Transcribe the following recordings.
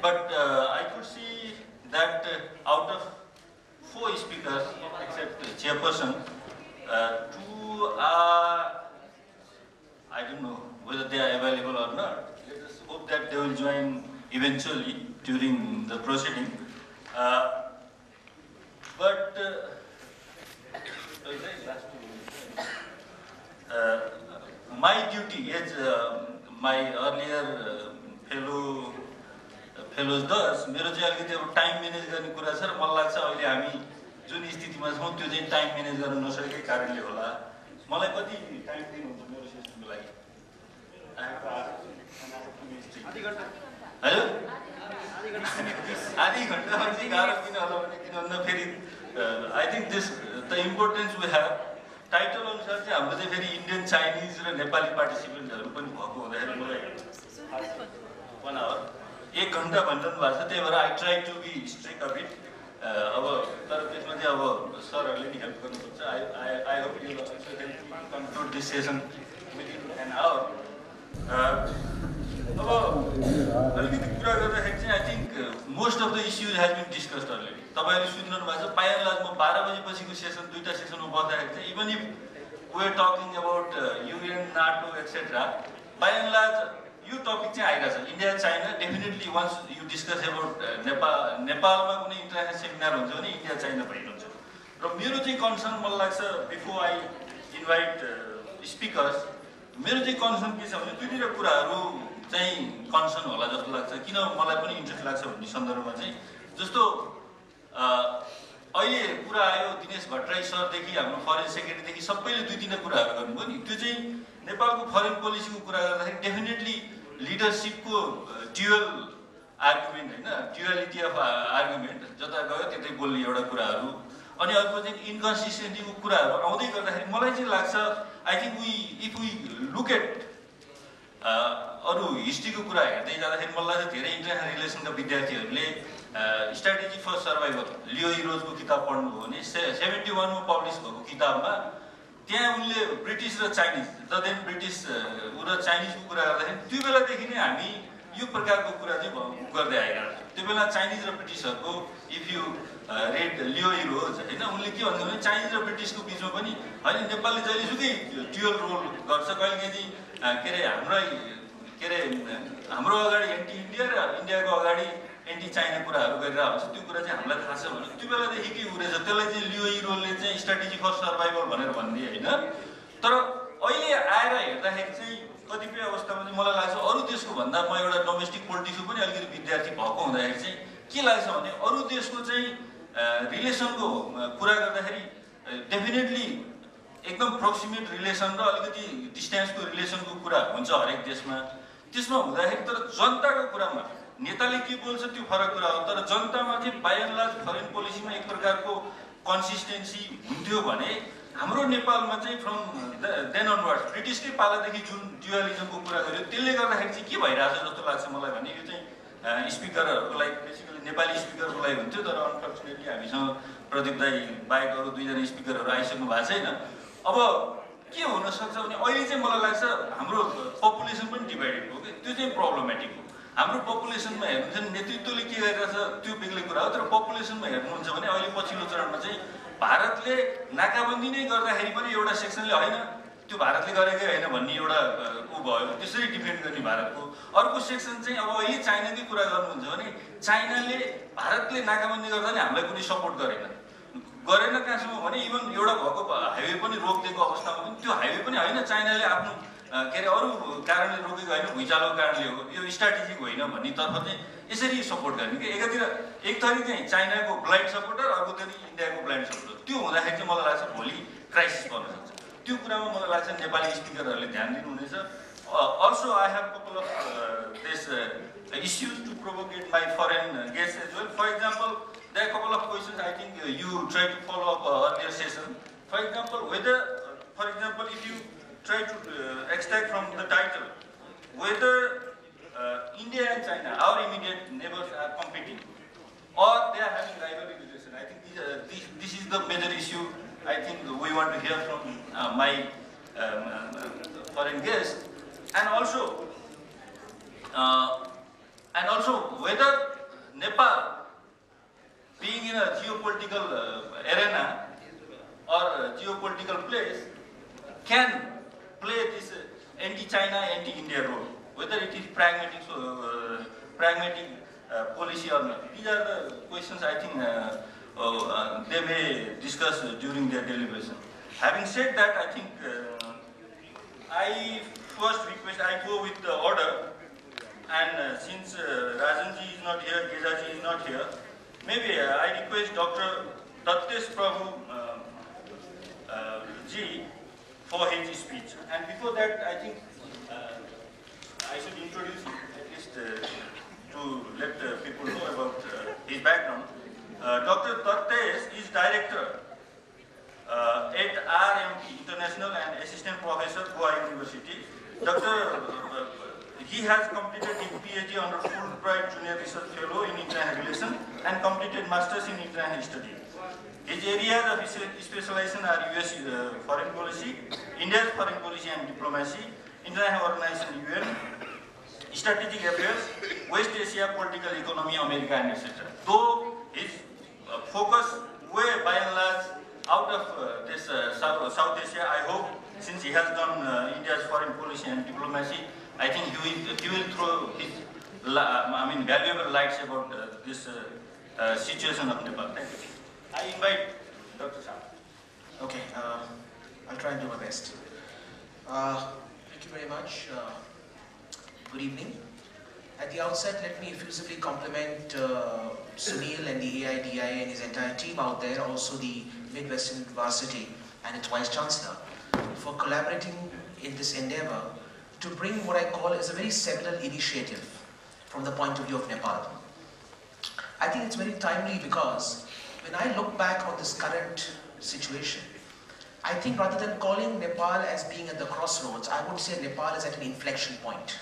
but I could see that out of 4 speakers, except chairperson, 2 are, I don't know whether they are available or not. Let us hope that they will join eventually during the proceeding. My duty, as my earlier fellows does, मेरो चाहिँ अलिकति अब time manage गर्ने कुरा छ र मलाई लाग्छ अहिले हामी जुन स्थितिमा छौँ त्यो चाहिँ टाइम म्यानेज गर्न नसकेकै कारणले होला। मलाई कति टाइम दिनुहुन्छ मेरो सेसनको लागि? हेलो आधी घन्टा चाहिँ गाह्रो किन होला भने किन भन्दा फेरि I think this the importance we have title अनुसार चाहिँ हाम्रो चाहिँ फेरि इन्डियन चाइनिज र नेपाली पार्टिसिपेन्टहरू पनि भएको हुँदाखेरि मलाई 1 आवर 1 घन्टा भनिरहनु भएको छ, त्यही भएर I try to be strict of it. अब तर त्यसमा चाहिँ अब सरहरूले नि हेल्प गर्नुपर्छ। I hope you also can conclude this session within an hour. अब अलिकति कुरा गर्दाखेरि चाहिँ I think most of the issues has been discussed already. तपाईँहरूले सुनिरहनु भएको छ। बाई एन्ड लार्ज म 12 बजेपछिको सेसन 2टा सेसनमा बस्दाखेरि चाहिँ even if we are talking about UN, NATO etcetera, by and large यो टपिक चाहिँ आइरहेछ। India China definitely wants you discuss about नेपालमा कुनै इन्टरनेसनल सेमिनार हुन्छ भने इन्डिया चाइना भइरहन्छ। र मेरो चाहिँ कन्सर्न मलाई लाग्छ, बिफोर आई इन्भाइट स्पिकर्स, मेरो चाहिँ कन्सर्न के छ भने 2-3 कुराहरू चाहिँ कन्सर्न होला जस्तो लाग्छ। किन मलाई पनि इन्ट्रेस्ट लाग्छ भन्ने सन्दर्भमा चाहिँ, जस्तो अहिले कुरा आयो दिनेश भट्टराई सरदेखि हाम्रो फरेन सेक्रेटरीदेखि सबैले 2-3 कुराहरू गर्नुभयो नि। त्यो चाहिँ नेपालको फरेन पोलिसीको कुरा गर्दाखेरि डेफिनेटली लिडरसिपको ड्युअल आर्गुमेन्ट होइन, ड्युअलिटी अफ आर्गुमेन्ट, जता गयो त्यतै बोल्ने एउटा कुराहरू। अनि अर्को चाहिँ इन्कन्सिस्टेन्सीको कुराहरू आउँदै गर्दाखेरि मलाई चाहिँ लाग्छ I think if we look at अरू हिस्ट्रीको कुरा हेर्दै जाँदाखेरि मलाई लाग्छ धेरै इन्टरनेसनल रिलेसनका विद्यार्थीहरूले स्ट्राटेजी फर सर्भाइभल लियो इरोजको किताब पढ्नुभयो भने 71 मा पब्लिस भएको किताबमा त्यहाँ उनले ब्रिटिस र चाइनिज, द देन ब्रिटिस र चाइनिजको कुरा गर्दाखेरि त्यो बेलादेखि नै हामी यो प्रकारको कुरा चाहिँ गर्दै आइरहेको छ। त्यो बेला चाइनिज र ब्रिटिसहरूको if you read Leo E Rose होइन, उनले के भन्छ भने चाइनिज र ब्रिटिसको बिचमा पनि होइन नेपालले जहिलेसुकै ड्युअल रोल गर्छ, कहिलेकाहीँ हाम्रो अगाडि एन्टी इन्डिया र इन्डियाको अगाडि एन्टी चाइना कुराहरू गरिरहेको हुन्छ। त्यो कुरा चाहिँ हामीलाई थाहा छ भने त्यो बेलादेखिकै उडेछ। त्यसलाई चाहिँ लियो इरोजले चाहिँ स्ट्राटेजी फर सर्भाइभल भनेर भनिदिए होइन। तर अहिले आएर हेर्दाखेरि चाहिँ कतिपय अवस्थामा चाहिँ मलाई लाग्छ अरू देशको भन्दा म एउटा डोमेस्टिक पोलिटिक्सको पनि अलिकति विद्यार्थी भएको हुँदाखेरि चाहिँ के लाग्छ भने अरू देशको चाहिँ रिलेसनको कुरा गर्दाखेरि डेफिनेटली एकदम प्रोक्सिमेट रिलेसन र अलिकति डिस्टेन्सको रिलेसनको कुरा हुन्छ हरेक देशमा। त्यसमा हुँदाखेरि तर जनताको कुरामा नेताले के बोल्छ त्यो फरक कुरा हो, तर जनतामा चाहिँ बाई एन्ड लार्ज फरेन पोलिसीमा एक प्रकारको कन्सिस्टेन्सी हुन्थ्यो भने हाम्रो नेपालमा चाहिँ फ्रम देन अनवर्ड्स ब्रिटिसकै पालादेखि जुन ड्युअलिजमको कुरा गर्यो त्यसले गर्दाखेरि चाहिँ के भइरहेछ जस्तो लाग्छ मलाई भने यो चाहिँ स्पिकरहरूको लागि बेसिकली नेपाली स्पिकरको लागि हुन्थ्यो। तर अनफर्चुनेटली हामीसँग प्रदीप दाई बाहेक अरू 2जना स्पिकरहरू आइसक्नु भएको छैन। अब के हुनसक्छ भने अहिले चाहिँ मलाई लाग्छ हाम्रो पपुलेसन पनि डिभाइडेड हो कि त्यो चाहिँ प्रब्लमेटिक हो। हाम्रो पपुलेसनमा हेर्नुहुन्छ भने नेतृत्वले के गरिरहेछ त्यो बेग्लै कुरा हो, तर पपुलेसनमा हेर्नुहुन्छ भने अहिले पछिल्लो चरणमा चाहिँ भारतले नाकाबन्दी नै गर्दाखेरि पनि एउटा सेक्सनले होइन त्यो भारतले गरेकै होइन भन्ने एउटा भयो, त्यसरी डिफेन्ड गर्ने भारतको। अर्को सेक्सन चाहिँ अब अहिले चाइनाकै कुरा गर्नुहुन्छ भने चाइनाले भारतले नाकाबन्दी गर्दा नि हामीलाई कुनै सपोर्ट गरेन कहाँसम्म भने इभन एउटा भएको हाइवे पनि रोकिदिएको अवस्थामा पनि त्यो हाइवे पनि होइन चाइनाले आफ्नो के अरे अरू कारणले रोकेको होइन, भुइँचालोको कारणले हो, यो स्ट्राटेजिक होइन भन्नेतर्फ चाहिँ यसरी सपोर्ट गर्ने कि एकातिर एक थरी चाहिँ चाइनाको ब्लाइन्ड सपोर्टर, अर्कोतिर इन्डियाको ब्लाइन्ड सपोर्टर। त्यो हुँदाखेरि चाहिँ मलाई लाग्छ भोलि क्राइसिस पर्न सक्छ। त्यो कुरामा मलाई लाग्छ नेपाली स्पिकरहरूले ध्यान दिनुहुनेछ। Also, I have a couple of issues to provocate my foreign guests as well. For example, there are a couple of questions I think you try to follow up earlier session. For example, if you try to extract from the title, whether India and China, our immediate neighbors, are competing or they are having rivalry relation. I think this is the major issue I think we want to hear from my foreign guests. And also whether Nepal, being in a geopolitical arena or geopolitical place, can play this anti-China, anti-India role, whether it is pragmatic policy or not. These are the questions I think they may discuss during their deliberation. Having said that, I think I first request I go with the order, and since Rajanji is not here, Gezaji is not here, maybe I request Dr. Dattesh Prabhu Ji for his speech. And before that, I think I should introduce him, at least to let people know about his background. Dr. Dattesh is director at RMT International and assistant professor Goa University. He has completed his PhD under Fulbright Junior Research Fellow in International Relations and completed Masters in International Studies. His areas of specialization are US foreign policy, India's foreign policy and diplomacy, international organization UN, strategic affairs, West Asia, political economy, America, and etc. Though his focus way by and large out of this South Asia, I hope, since he has done India's foreign policy and diplomacy, I think he will throw his valuable lights about this situation of Nepal. Thank you. I invite Dr. Shah. Okay, I'll try and do my best. Thank you very much. Good evening. At the outset, let me effusively compliment Sunil and the AIDI and his entire team out there, also the Midwestern University and its Vice Chancellor, for collaborating in this endeavor to bring what I call as a very seminal initiative from the point of view of Nepal. I think it's very timely because when I look back on this current situation, I think rather than calling Nepal as being at the crossroads, I would say Nepal is at an inflection point.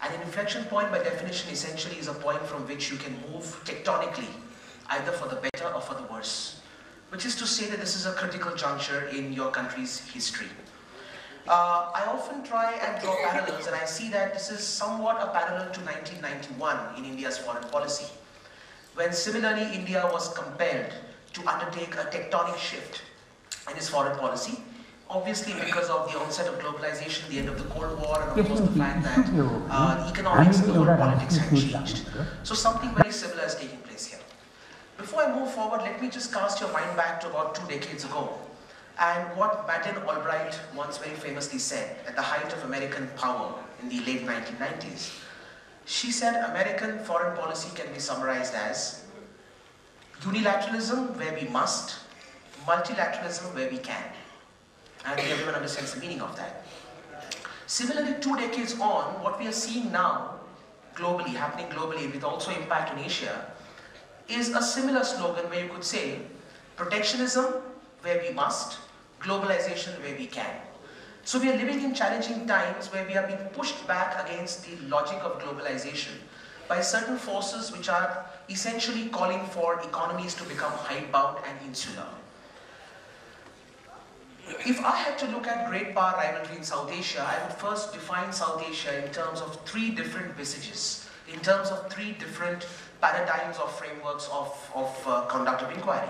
And an inflection point, by definition, essentially is a point from which you can move tectonically, either for the better or for the worse, which is to say that this is a critical juncture in your country's history. I often try and draw parallels, and I see that this is somewhat a parallel to 1991 in India's foreign policy, when similarly India was compelled to undertake a tectonic shift in its foreign policy, obviously because of the onset of globalization, the end of the Cold War, and of course the fact that the economics and the world politics had changed. So something very similar is taking place here. Before I move forward, let me just cast your mind back to about 2 decades ago, and what Madeleine Albright once very famously said at the height of American power in the late 1990s. She said American foreign policy can be summarized as unilateralism where we must, multilateralism where we can. And I think everyone understands the meaning of that. Similarly, 2 decades on, what we are seeing now, globally, happening globally with also impact on Asia, is a similar slogan where you could say protectionism where we must, globalization where we can. So we are living in challenging times where we are being pushed back against the logic of globalization by certain forces which are essentially calling for economies to become hidebound and insular. If I had to look at great power rivalry in South Asia, I would first define South Asia in terms of 3 different visages, in terms of 3 different paradigms or frameworks of conduct of inquiry.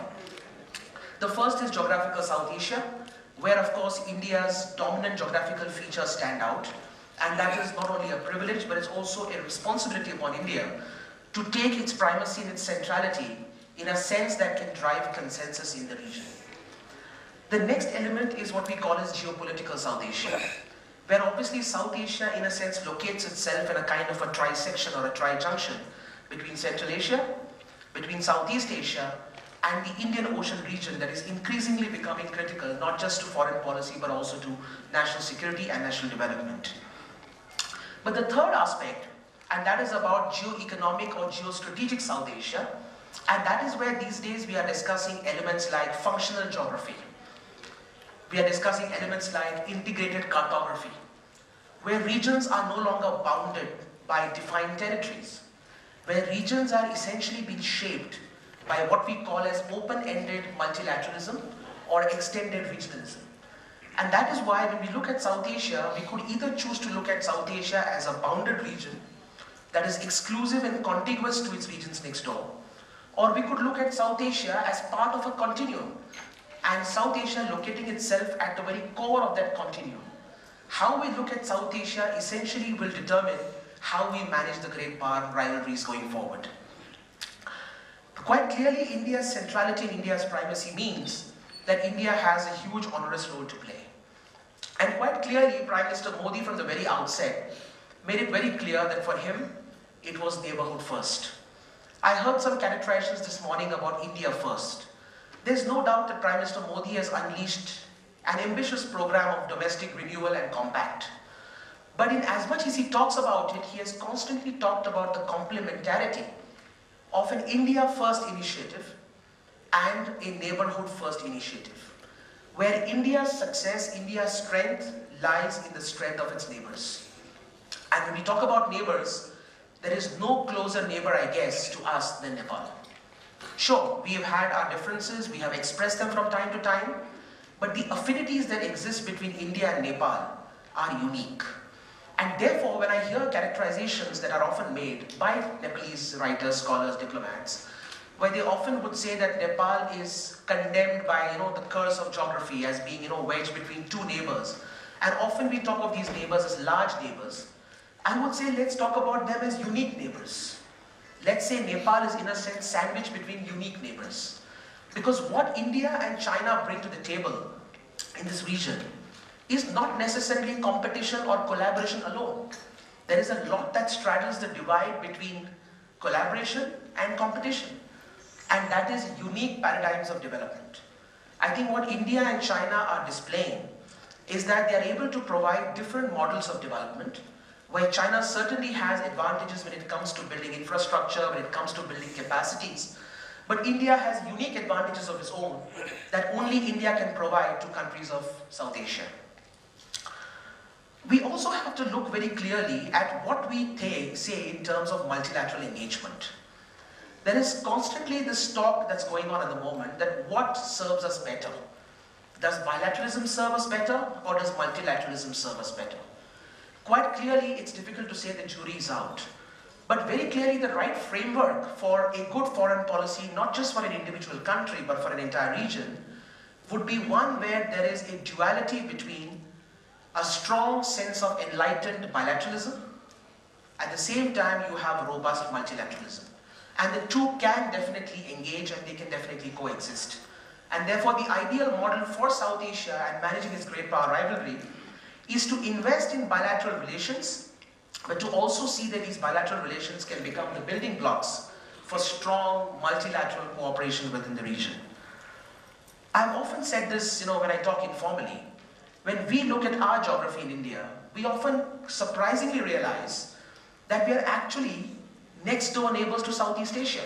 The first is geographical South Asia, where of course India's dominant geographical features stand out, and that is not only a privilege but it's also a responsibility upon India to take its primacy and its centrality in a sense that can drive consensus in the region. The next element is what we call as geopolitical South Asia, where obviously South Asia in a sense locates itself in a kind of a trisection or a tri-junction between Central Asia, between Southeast Asia, and the Indian Ocean region that is increasingly becoming critical, not just to foreign policy, but also to national security and national development. But the third aspect, and that is about geo-economic or geostrategic South Asia, and that is where these days we are discussing elements like functional geography. We are discussing elements like integrated cartography, where regions are no longer bounded by defined territories, where regions are essentially being shaped by what we call as open-ended multilateralism or extended regionalism. And that is why when we look at South Asia, we could either choose to look at South Asia as a bounded region, that is exclusive and contiguous to its regions next door. Or we could look at South Asia as part of a continuum, and South Asia locating itself at the very core of that continuum. How we look at South Asia essentially will determine how we manage the great power rivalries going forward. Quite clearly, India's centrality and India's primacy means that India has a huge onerous role to play. And quite clearly, Prime Minister Modi from the very outset made it very clear that for him, it was neighborhood first. I heard some characterizations this morning about India first. There's no doubt that Prime Minister Modi has unleashed an ambitious program of domestic renewal and compact. But in as much as he talks about it, he has constantly talked about the complementarity of an India first initiative and a neighborhood first initiative, where India's success, India's strength lies in the strength of its neighbors. And when we talk about neighbors, there is no closer neighbor, I guess, to us than Nepal. Sure, we have had our differences, we have expressed them from time to time, but the affinities that exist between India and Nepal are unique. And therefore, when I hear characterizations that are often made by Nepalese writers, scholars, diplomats, where they often would say that Nepal is condemned by, the curse of geography as being, wedged between two neighbors. And often we talk of these neighbors as large neighbors. I would say let's talk about them as unique neighbors. Let's say Nepal is in a sense sandwiched between unique neighbors. Because what India and China bring to the table in this region is not necessarily competition or collaboration alone. There is a lot that straddles the divide between collaboration and competition. And that is unique paradigms of development. I think what India and China are displaying is that they are able to provide different models of development, where China certainly has advantages when it comes to building infrastructure, when it comes to building capacities. But India has unique advantages of its own that only India can provide to countries of South Asia. We also have to look very clearly at what we say in terms of multilateral engagement. There is constantly this talk that's going on at the moment that what serves us better? Does bilateralism serve us better, or does multilateralism serve us better? Quite clearly, it's difficult to say the jury is out. But very clearly, the right framework for a good foreign policy, not just for an individual country, but for an entire region, would be one where there is a duality between a strong sense of enlightened bilateralism. At the same time, you have robust multilateralism. And the two can definitely engage and they can definitely coexist. And therefore, the ideal model for South Asia and managing its great power rivalry is to invest in bilateral relations, but to also see that these bilateral relations can become the building blocks for strong multilateral cooperation within the region. I've often said this, when I talk informally. When we look at our geography in India, we often surprisingly realize that we are actually next door neighbors to Southeast Asia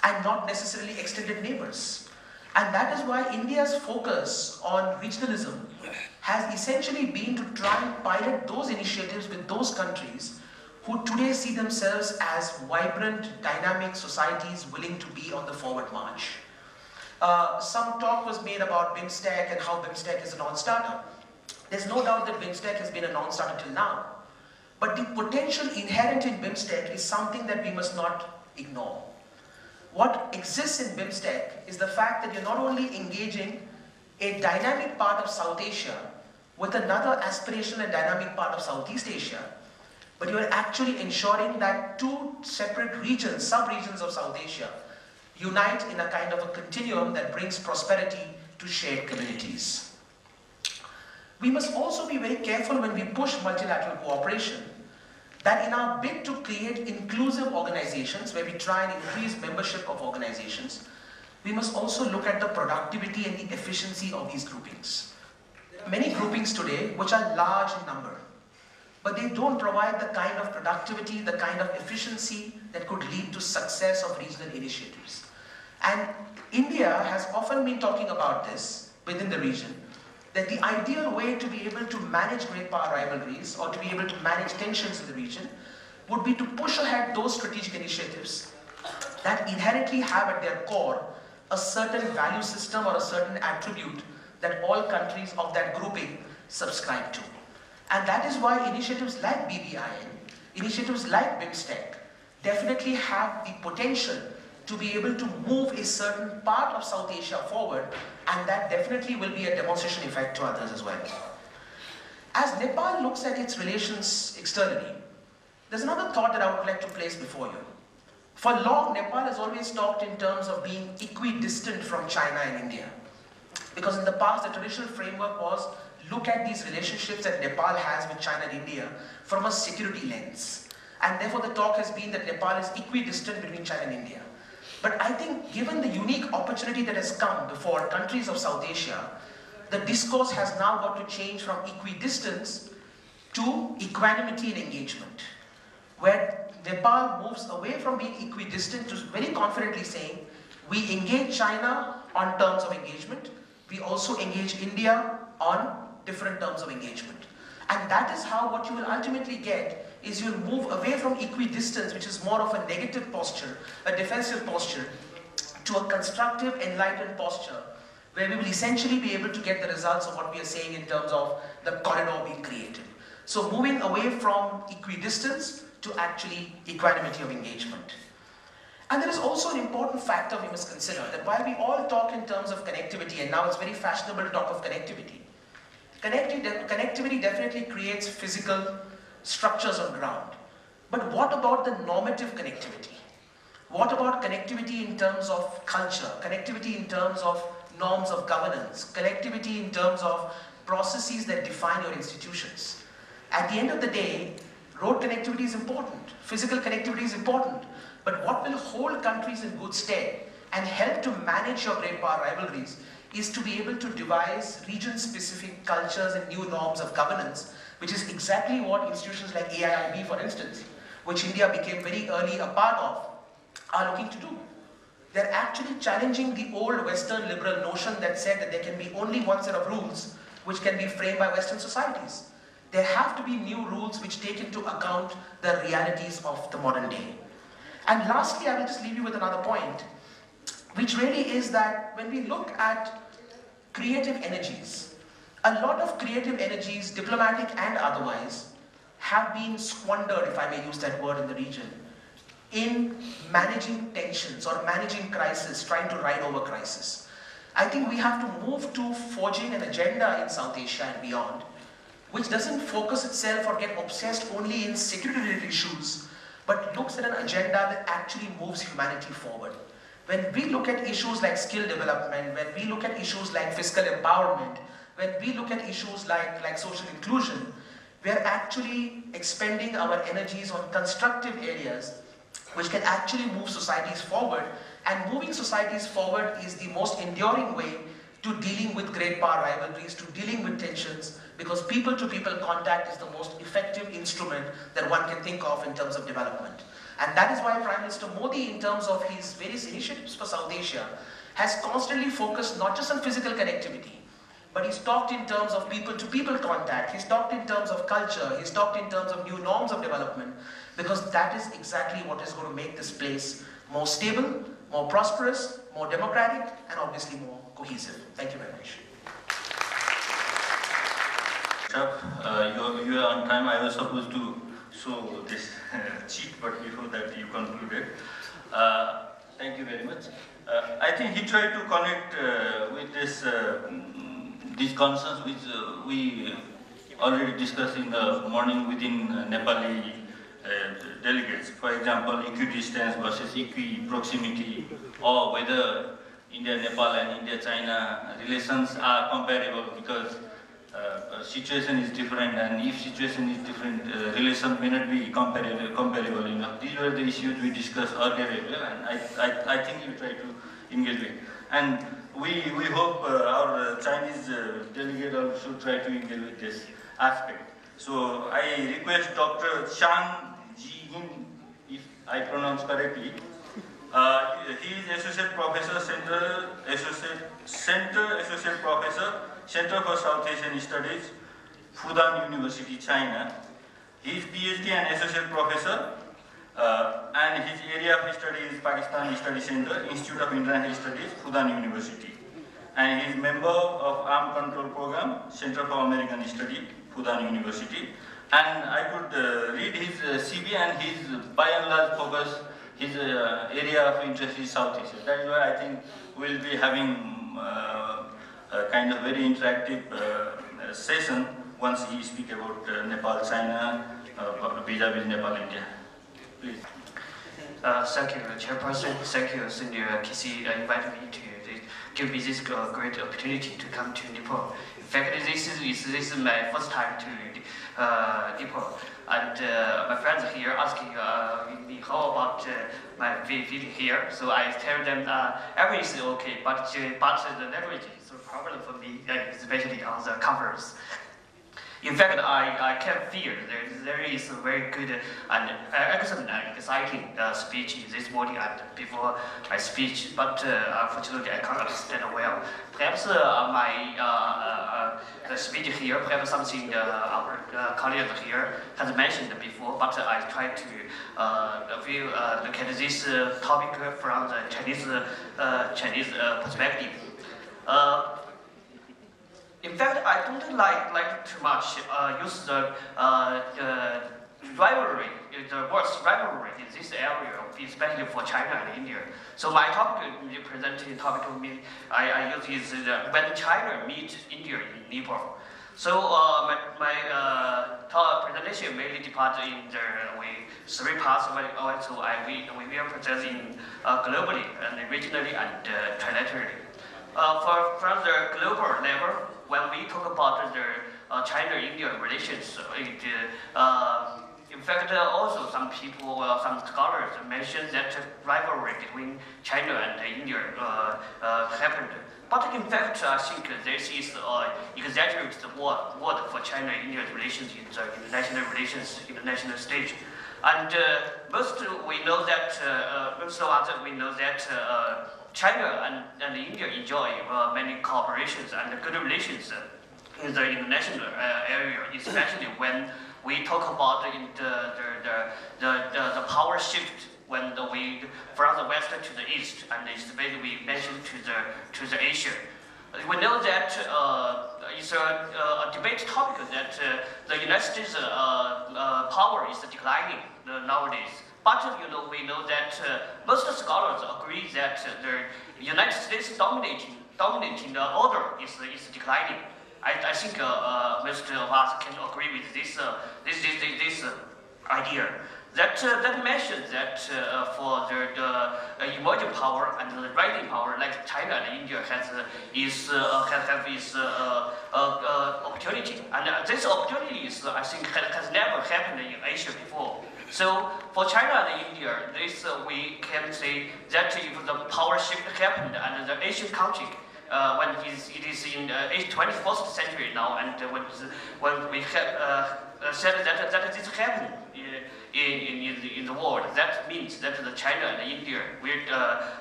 and not necessarily extended neighbors. And that is why India's focus on regionalism has essentially been to try and pilot those initiatives with those countries who today see themselves as vibrant, dynamic societies willing to be on the forward march. Some talk was made about BIMSTEC and how BIMSTEC is a non-starter. There's no doubt that BIMSTEC has been a non-starter till now. But the potential inherent in BIMSTEC is something that we must not ignore. What exists in BIMSTEC is the fact that you're not only engaging a dynamic part of South Asia with another aspirational and dynamic part of Southeast Asia, but you're actually ensuring that two separate regions, sub-regions of South Asia, unite in a kind of a continuum that brings prosperity to shared communities. We must also be very careful when we push multilateral cooperation that in our bid to create inclusive organizations where we try and increase membership of organizations, we must also look at the productivity and the efficiency of these groupings. There are many groupings today which are large in number, but they don't provide the kind of productivity, the kind of efficiency that could lead to success of regional initiatives. And India has often been talking about this within the region, that the ideal way to be able to manage great power rivalries or to be able to manage tensions in the region would be to push ahead those strategic initiatives that inherently have at their core a certain value system or a certain attribute that all countries of that grouping subscribe to. And that is why initiatives like BBIN, initiatives like BIMSTEC definitely have the potential to be able to move a certain part of South Asia forward, and that definitely will be a demonstration effect to others as well. As Nepal looks at its relations externally, there's another thought that I would like to place before you. For long, Nepal has always talked in terms of being equidistant from China and India. Because in the past, the traditional framework was look at these relationships that Nepal has with China and India from a security lens. And therefore the talk has been that Nepal is equidistant between China and India. But I think given the unique opportunity that has come before countries of South Asia, the discourse has now got to change from equidistance to equanimity and engagement, where Nepal moves away from being equidistant to very confidently saying, we engage China on terms of engagement, we also engage India on different terms of engagement. And that is how what you will ultimately get is you'll move away from equidistance, which is more of a negative posture, a defensive posture, to a constructive, enlightened posture, where we will essentially be able to get the results of what we are saying in terms of the corridor being created. So moving away from equidistance to actually equanimity of engagement. And there is also an important factor we must consider, that while we all talk in terms of connectivity, and now it's very fashionable to talk of connectivity, connectivity definitely creates physical structures on ground. But what about the normative connectivity? What about connectivity in terms of culture, connectivity in terms of norms of governance, connectivity in terms of processes that define your institutions? At the end of the day, road connectivity is important, physical connectivity is important, but what will hold countries in good stead and help to manage your great power rivalries is to be able to devise region-specific cultures and new norms of governance, which is exactly what institutions like AIIB, for instance, which India became very early a part of, are looking to do. They're actually challenging the old Western liberal notion that said that there can be only one set of rules which can be framed by Western societies. There have to be new rules which take into account the realities of the modern day. And lastly, I will just leave you with another point, which really is that when we look at creative energies, a lot of creative energies, diplomatic and otherwise, have been squandered, if I may use that word, in the region, in managing tensions or managing crisis, trying to ride over crisis. I think we have to move to forging an agenda in South Asia and beyond, which doesn't focus itself or get obsessed only in security-related issues, but looks at an agenda that actually moves humanity forward. When we look at issues like skill development, when we look at issues like fiscal empowerment, when we look at issues like social inclusion, we are actually expending our energies on constructive areas which can actually move societies forward. And moving societies forward is the most enduring way to dealing with great power rivalries, to dealing with tensions, because people-to-people contact is the most effective instrument that one can think of in terms of development. And that is why Prime Minister Modi, in terms of his various initiatives for South Asia, has constantly focused not just on physical connectivity, but he's talked in terms of people-to-people contact, he's talked in terms of culture, he's talked in terms of new norms of development, because that is exactly what is going to make this place more stable, more prosperous, more democratic, and obviously more cohesive. Thank you very much. You are on time. I was supposed to show this cheat, but before that you concluded. Thank you very much. I think he tried to connect with this these concerns which we already discussed in the morning within Nepali delegates. For example, equidistance versus equi-proximity, or whether India-Nepal and India-China relations are comparable, because situation is different, and if situation is different, relation may not be comparable enough. These were the issues we discussed earlier as well, and I think you try to engage with. And we hope our Chinese delegate also try to engage with this aspect. So I request Dr. Zhang Jiegen, if I pronounce correctly. He is Associate Professor, Associate Professor, Center for South Asian Studies, Fudan University, China. He is PhD and Associate Professor, and his area of study is Pakistan Study Center, Institute of International Studies, Fudan University. And he is member of Armed Control Program, Center for American Study, Fudan University. And I could read his CV, and his by and large focus, his area of interest is South Asia. That is why I think we'll be having a kind of very interactive session once he speak about Nepal, China, vis-a-vis Nepal, India. Please. Thank you, Chairperson. Thank you, Senior KC, inviting me to give me this great opportunity to come to Nepal. In fact, this is my first time to Nepal, and my friends here asking me how about my visit here. So I tell them everything is okay, but the language is a problem for me, especially on the conference. In fact, I can feel there is a very good and excellent and exciting speech this morning and before my speech, but unfortunately I can't understand well. Perhaps my speech here, perhaps something our colleague here has mentioned before, but I try to look at this topic from the Chinese perspective. In fact, I don't like too much use the rivalry, the words rivalry in this area, especially for China and India. So my topic, presenting topic of me, I use is when China meet India in Nepal. So my presentation mainly divided in the three parts. So we will present in globally and regionally and trilaterally. From the global level, when we talk about the China-India relations, in fact, also some people, some scholars mention that rivalry between China and India happened. But in fact, I think this is exaggerated word for China-India relations in the international relations, international stage. And most we know that China and India enjoy many cooperations and good relations in the international area, especially when we talk about the power shift when we from the west to the east, and especially we mentioned to the Asia. We know that it's a debate topic that the United States power is declining nowadays. But we know that most scholars agree that the United States dominating order is declining. I think most of us can agree with this idea. That mentions that for the emerging power and the rising power, like China and India, have this opportunity, and this opportunity is, I think, has never happened in Asia before. So for China and India, this we can say that if the power shift happened and the Asian country, when it is in the 21st century now, and when we have said that this happened in the world, that means that the China and India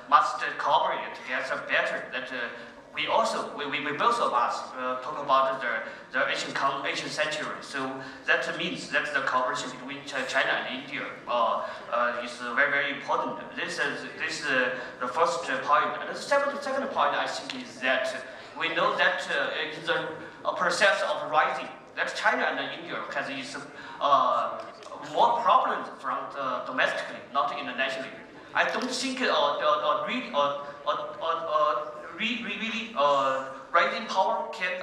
must cooperate together better. That we both of us talk about the Asian century. So that means that the cooperation between China and India is very, very important. This is the first point. And the second point, I think, is that we know that it's a process of rising. That China and India has more problems from domestically, not internationally. I don't think really rising power can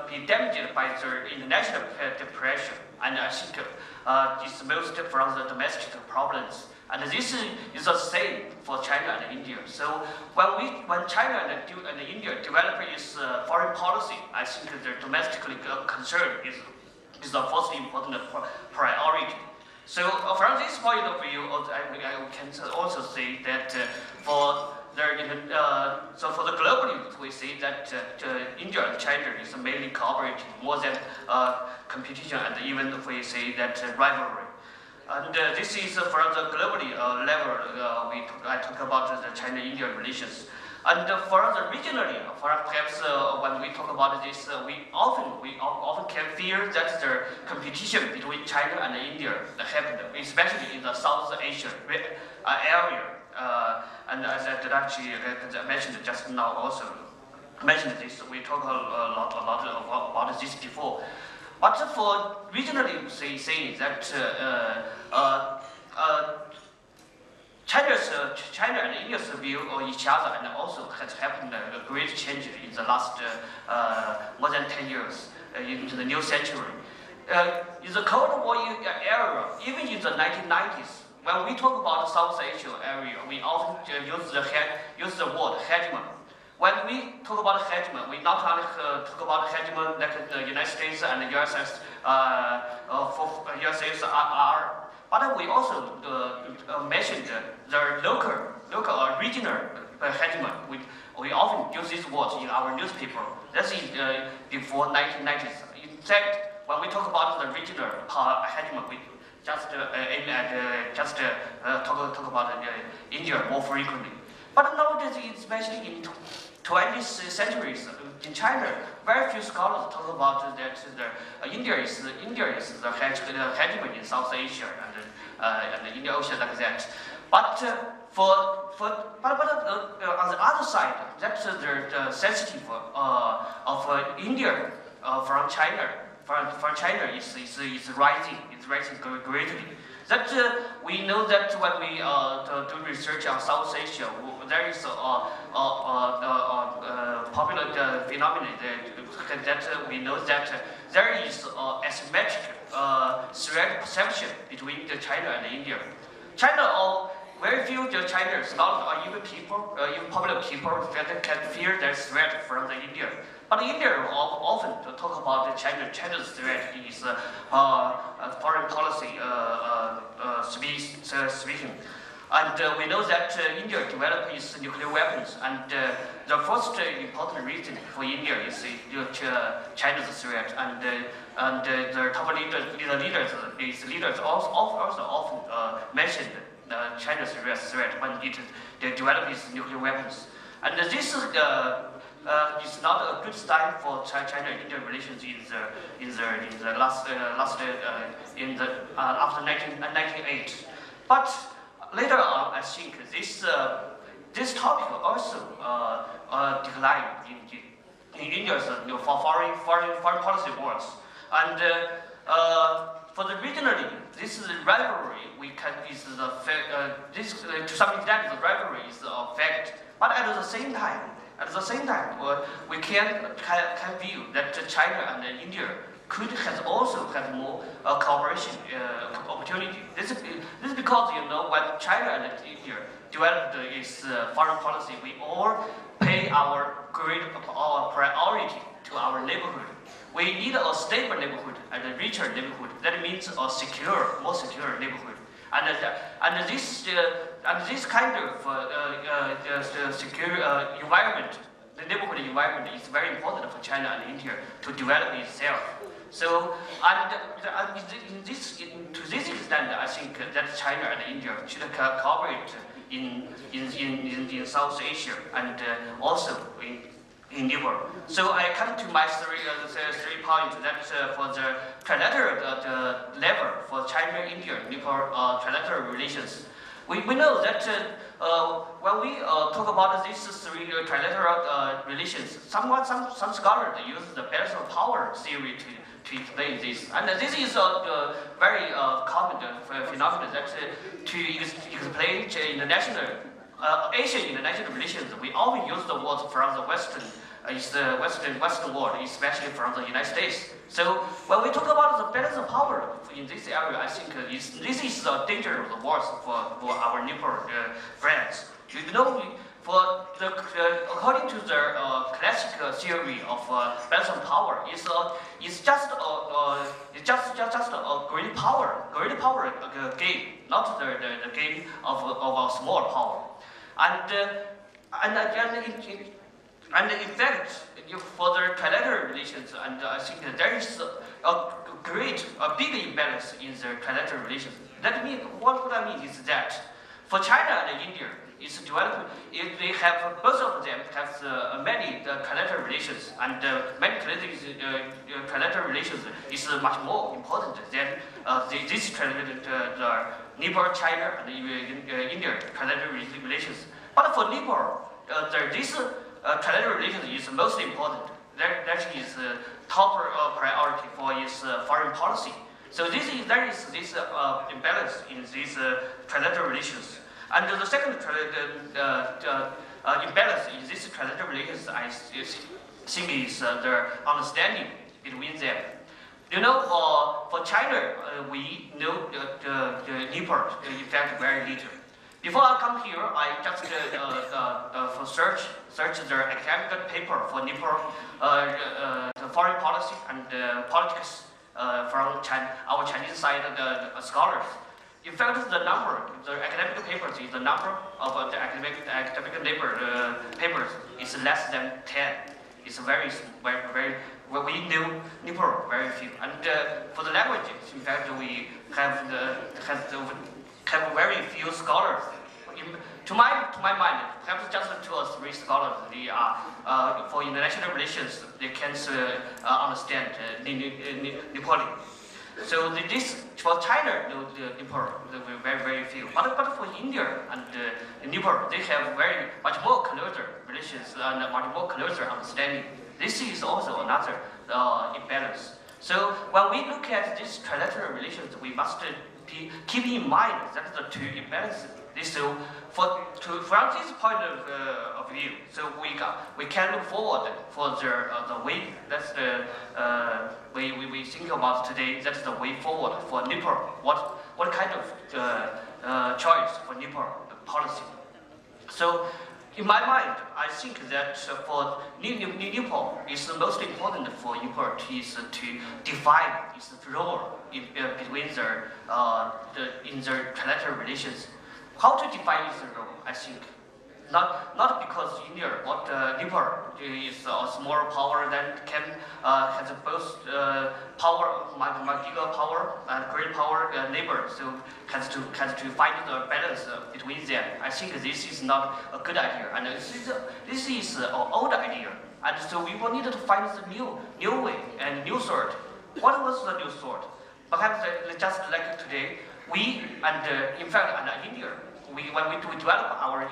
be damaged by the international pressure, and I think it's most from the domestic problems. And this is the same for China and India. So when China and India develop its foreign policy, I think the domestically concern is the first important priority. So from this point of view, I can also say that for the globally, we see that India and China is mainly cooperating more than competition, and even if we say that rivalry. And this is from the globally level. I talk about the China-India relations. And for the regionally, perhaps when we talk about this, we often can feel that the competition between China and India happened, especially in the South Asia area. And as I mentioned just now, also mentioned this. We talk a lot about this before. But for regionally saying that China and India's view of each other, and also has happened a great change in the last more than 10 years into the new century. In the Cold War era, even in the 1990s, when we talk about the South Asia area, we often use the word hegemon. When we talk about hegemon, we not only talk about hegemon like the United States and the USS, but we also mentioned the local or regional hegemon. We often use these words in our newspaper. That's before 1990s. In fact, when we talk about the regional hegemon, we just aim at talk about India more frequently. But nowadays, especially in 20th centuries, in China, very few scholars talk about that India is the hegemon in South Asia and Indian Ocean like that. But on the other side, that's the sensitive of India from China. From China is rising greatly. That we know that when we do research on South Asia, there is a popular phenomenon that we know that there is asymmetric threat perception between China and India. China, very few China scholars or even people, even popular people that can fear that threat from the India. But India often talk about China's threat is foreign policy speaking. And we know that India developed its nuclear weapons, and the first important reason for India is China's threat, and the top leaders also often mentioned China's threat when it developed its nuclear weapons. And this is not a good sign for China-India relations after 1998. But later on, I think this topic also declined in India's foreign policy works. And for the regionally, this rivalry to some extent the rivalry is a fact. But at the same time, we can view that China and India has also had more cooperation opportunity. This is because when China and India developed its foreign policy, we all pay our priority to our neighborhood. We need a stable neighborhood and a richer neighborhood. That means a more secure neighborhood. And this kind of secure environment, the neighborhood environment, is very important for China and India to develop itself. So, to this extent, I think that China and India should cooperate in South Asia and also in Nepal. So I come to my three points that for the trilateral level for China, India, Nepal trilateral relations. We know that when we talk about these three trilateral relations, some scholars use the balance of power theory to explain this. And this is a very common phenomenon that to explain international Asian international relations, we often use the words from the Western world, especially from the United States. So when we talk about the balance of power in this area, I think this is the danger of the words for our Nepal friends. According to the classical theory of balance of power, it's just a great power game, not the game of a small power. And in fact, for the trilateral relations, and I think there is a big imbalance in the trilateral relations. That means, what I mean is that for China and India, it's developed. If they have both of them have many trilateral relations, and many trilateral relations is much more important than this the Nepal, China, and India trilateral relations. But for Nepal, this trilateral relations is most important. that is top priority for its foreign policy. So there is this imbalance in these trilateral relations. And the second imbalance in these trilateral relations, I think, is the understanding between them. You know, for China, we know the Nepal effect very little. Before I come here, I just search the academic paper for Nepal, the foreign policy and politics from our Chinese side scholars. In fact, the academic papers is the number of the academic papers is less than 10. It's very we know Nepal very few. And for the languages, in fact, we have very few scholars. To my mind, perhaps just 2 or 3 scholars. They are for international relations. They can understand Nepali. So this for China, Nepal, very few. But for India and Nepal, they have very much more closer relations and much more closer understanding. This is also another imbalance. So when we look at these trilateral relations, we must keep in mind that the 2 imbalances. So from this point of view, so we can look forward for the way. That's the way we think about today. That's the way forward for Nepal. What kind of choice for Nepal policy? So in my mind, I think that for Nepal, it's the most important for Nepal is to define its role between in the trilateral relations. How to define its role? I think not because India, but Nepal is a small power that has both power, bigger power and great power neighbor. So has to find the balance between them. I think this is not a good idea, and this is an old idea. And so we will need to find the new way and new sort. What was the new sort? Perhaps just like today, we and in fact and India. When we develop our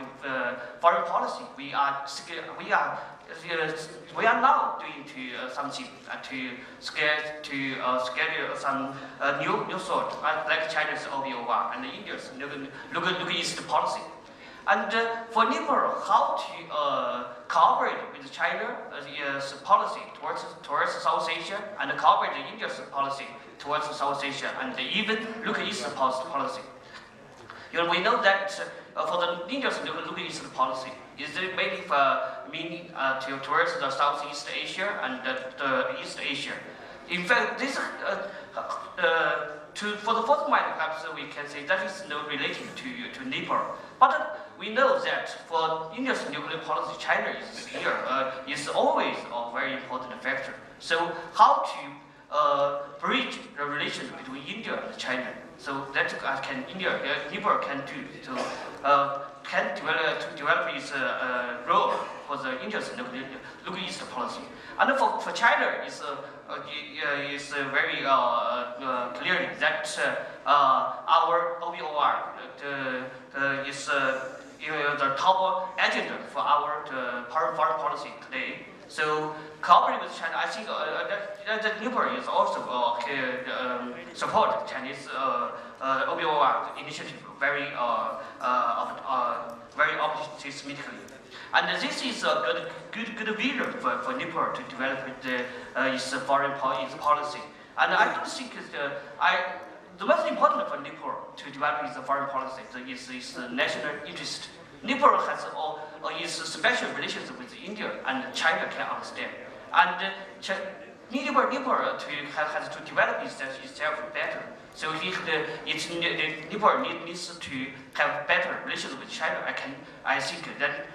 foreign policy, we are now doing something to schedule some new sort like China's OBOR and India's look east policy. And for Nepal, how to cooperate with China's policy towards South Asia and cooperate with India's policy towards South Asia and even look east policy. We know that for the India's look east policy is mainly meaning towards the Southeast Asia and the East Asia. In fact, this for the first mind, perhaps we can say that is not related to Nepal. But we know that for India's nuclear policy, China is always a very important factor. So how to bridge the relations between India and China? So that Nepal can do can develop its role for the India's look east policy. And for China, it's very clearly that our OBOR is the top agenda for our foreign policy today. So cooperating with China, I think that Nepal is also support Chinese OBOR initiative very optimistically. And this is a good vision for Nepal to develop its foreign policy. And I don't think the most important for Nepal to develop its foreign policy is its national interest. Nepal has its special relations with India, and China can understand. And Nepal has to develop itself better. So Nepal needs to have better relations with China. I think that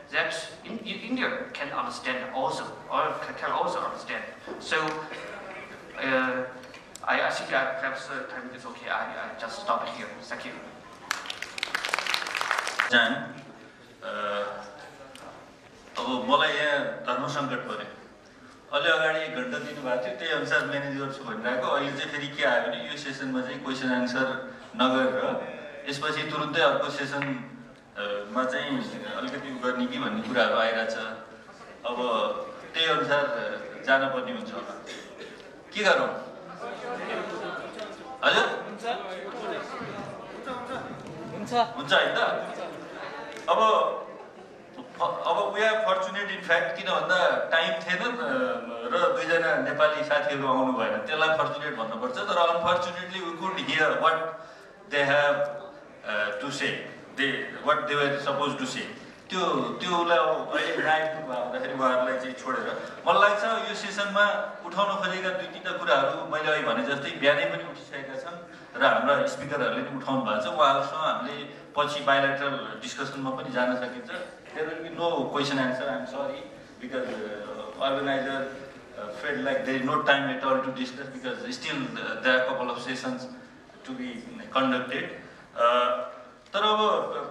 India can understand also, or can also understand. So I think perhaps time is okay. I just stop here. Thank you. अब मलाई यहाँ धर्म सङ्कट पर्यो अलि अगाडि 1 घण्टा दिनुभएको थियो त्यही अनुसार म्यानेज गर्छु भनिरहेको अहिले चाहिँ फेरि के आयो भने यो सेसनमा चाहिँ क्वेसन आन्सर नगरेर यसपछि तुरुन्तै अर्को सेसनमा चाहिँ अलिकति गर्ने कि भन्ने कुराहरू आइरहेछ अब त्यही अनुसार जानुपर्ने हुन्छ होला के गरौँ हजुर हुन्छ हैन त अब we are fortunate in fact किन भन्दा टाइम थिएन र दुईजना नेपाली साथीहरू आउनु भएन त्यसलाई फर्चुनेट भन्नुपर्छ तर unfortunately we could hear what they have to say what they were suppose to say त्योलाई अहिले नआइपुग्नु आउँदाखेरि उहाँहरूलाई चाहिँ छोडेर मलाई लाग्छ यो सेसनमा उठाउन खोजेका दुई तिनवटा कुराहरू मैले अहिले भने जस्तै बिहानै पनि उठिसकेका छन् र हाम्रा स्पिकरहरूले पनि उठाउनु भएको छ उहाँहरूसँग हामीले पछि बायोलेटरल डिस्कसनमा पनि जान सकिन्छ there will be no question answer I am sorry because organiser felt like there is no time at all to discuss because still there are couple of sessions to be conducted तर अब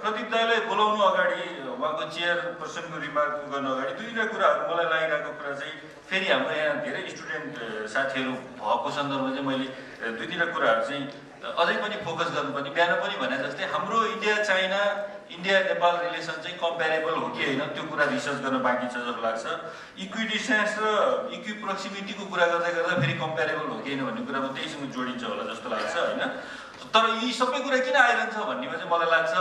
प्रदीप दाईलाई बोलाउनु अगाडि उहाँको चेयरपर्सनको remark गर्नु अगाडि दुईवटा कुराहरू मलाई लागिरहेको कुरा चाहिँ फेरि हाम्रो यहाँ धेरै स्टुडेन्ट साथीहरू भएको सन्दर्भमा चाहिँ मैले दुई तिनवटा कुराहरू चाहिँ अझै पनि फोकस गर्नुपर्ने बिहान पनि भने जस्तै हाम्रो India China India Nepal relation चाहिँ कम्पेरेबल हो कि होइन त्यो कुरा रिसर्च गर्न बाँकी छ जस्तो लाग्छ इक्वी डिस्टेन्स र इक्वी प्रोक्सिमिटीको कुरा गर्दा गर्दा फेरि कम्पेरेबल हो कि होइन भन्ने कुरा पनि त्यहीसँग जोडिन्छ होला जस्तो लाग्छ होइन तर यी सबै कुरा किन आइरहन्छ भन्नेमा चाहिँ मलाई लाग्छ